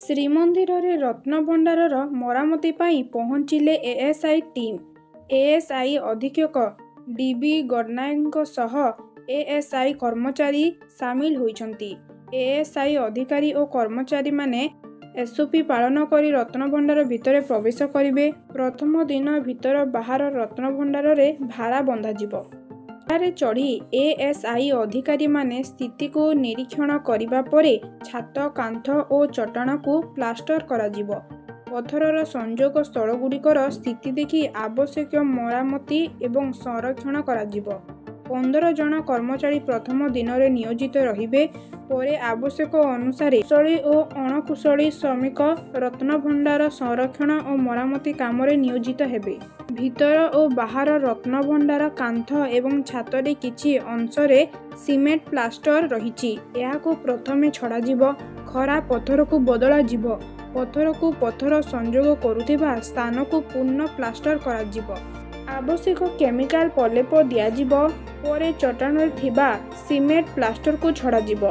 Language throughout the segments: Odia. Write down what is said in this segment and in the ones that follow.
ଶ୍ରୀମନ୍ଦିରରେ ରତ୍ନଭଣ୍ଡାରର ମରାମତି ପାଇଁ ପହଞ୍ଚିଲେ ଏଏସ୍ଆଇ ଟିମ୍। ଏଏସ୍ଆଇ ଅଧୀକ୍ଷକ ଡିବି ଗଡ଼ନାୟକଙ୍କ ସହ ଏଏସ୍ଆଇ କର୍ମଚାରୀ ସାମିଲ ହୋଇଛନ୍ତି। ଏଏସ୍ଆଇ ଅଧିକାରୀ ଓ କର୍ମଚାରୀମାନେ ଏସ୍ଓପି ପାଳନ କରି ରତ୍ନଭଣ୍ଡାର ଭିତରେ ପ୍ରବେଶ କରିବେ। ପ୍ରଥମ ଦିନ ଭିତର ବାହାର ରତ୍ନଭଣ୍ଡାରରେ ଭାରା ବନ୍ଧାଯିବ। ଭାରାରେ ଚଢ଼ି ଏଏସ୍ଆଇ ଅଧିକାରୀମାନେ ସ୍ଥିତିକୁ ନିରୀକ୍ଷଣ କରିବା ପରେ ଛାତ, କାନ୍ଥ ଓ ଚଟାଣକୁ ପ୍ଲାଷ୍ଟର କରାଯିବ। ପଥରର ସଂଯୋଗ ସ୍ଥଳଗୁଡ଼ିକର ସ୍ଥିତି ଦେଖି ଆବଶ୍ୟକୀୟ ମରାମତି ଏବଂ ସଂରକ୍ଷଣ କରାଯିବ। 15 ଜଣ କର୍ମଚାରୀ ପ୍ରଥମ ଦିନରେ ନିୟୋଜିତ ରହିବେ। ପରେ ଆବଶ୍ୟକ ଅନୁସାରେ କୁଶଳୀ ଓ ଅଣକୁଶଳୀ ଶ୍ରମିକ ରତ୍ନଭଣ୍ଡାର ସଂରକ୍ଷଣ ଓ ମରାମତି କାମରେ ନିୟୋଜିତ ହେବେ। ଭିତର ଓ ବାହାର ରତ୍ନଭଣ୍ଡାର କାନ୍ଥ ଏବଂ ଛାତରେ କିଛି ଅଂଶରେ ସିମେଣ୍ଟ ପ୍ଲାଷ୍ଟର ରହିଛି। ଏହାକୁ ପ୍ରଥମେ ଛଡ଼ାଯିବ। ଖରାପ ପଥରକୁ ବଦଳାଯିବ। ପଥରକୁ ପଥର ସଂଯୋଗ କରୁଥିବା ସ୍ଥାନକୁ ପୁନଃ ପ୍ଲାଷ୍ଟର କରାଯିବ। ଆବଶ୍ୟକ କେମିକାଲ ପ୍ରଲେପ ଦିଆଯିବ। ପରେ ଚଟାଣରେ ଥିବା ସିମେଣ୍ଟ ପ୍ଲାଷ୍ଟରକୁ ଛଡ଼ାଯିବ।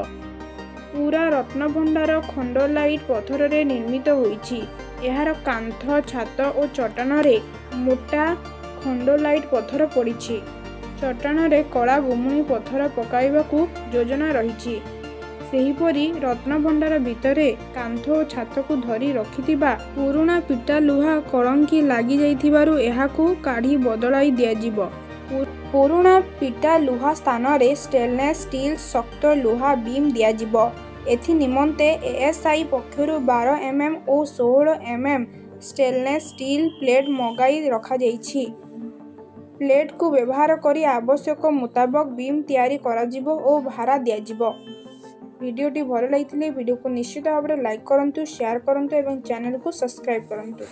ପୂରା ରତ୍ନଭଣ୍ଡାର ଖଣ୍ଡଲାଇଟ୍ ପଥରରେ ନିର୍ମିତ ହୋଇଛି। ଏହାର କାନ୍ଥ, ଛାତ ଓ ଚଟାଣରେ ମୋଟା ଖଣ୍ଡଲାଇଟ୍ ପଥର ପଡ଼ିଛି। ଚଟାଣରେ କଳା ଗୁମୁଣି ପଥର ପକାଇବାକୁ ଯୋଜନା ରହିଛି। ସେହିପରି ରତ୍ନଭଣ୍ଡାର ଭିତରେ କାନ୍ଥ ଓ ଛାତକୁ ଧରି ରଖିଥିବା ପୁରୁଣା ପିଟା ଲୁହା କଳଙ୍କି ଲାଗିଯାଇଥିବାରୁ ଏହାକୁ କାଢ଼ି ବଦଳାଇ ଦିଆଯିବ। ପୁରୁଣା ପିଟା ଲୁହା ସ୍ଥାନରେ ଷ୍ଟେନଲେସ୍ ଷ୍ଟିଲ୍ ଶକ୍ତ ଲୁହା ବିମ୍ ଦିଆଯିବ। ଏଥି ନିମନ୍ତେ ଏଏସ୍ଆଇ ପକ୍ଷରୁ 12 mm ଓ 16 mm ଷ୍ଟେନଲେସ୍ ଷ୍ଟିଲ୍ ପ୍ଲେଟ୍ ମଗାଇ ରଖାଯାଇଛି। ପ୍ଲେଟ୍କୁ ବ୍ୟବହାର କରି ଆବଶ୍ୟକ ମୁତାବକ ବିମ୍ ତିଆରି କରାଯିବ ଓ ଭାରା ଦିଆଯିବ। ଭିଡ଼ିଓଟି ଭଲ ଲାଗିଥିଲେ ଭିଡ଼ିଓକୁ ନିଶ୍ଚିତ ଭାବରେ ଲାଇକ୍ କରନ୍ତୁ, ସେୟାର କରନ୍ତୁ ଏବଂ ଚ୍ୟାନେଲକୁ ସବସ୍କ୍ରାଇବ୍ କରନ୍ତୁ।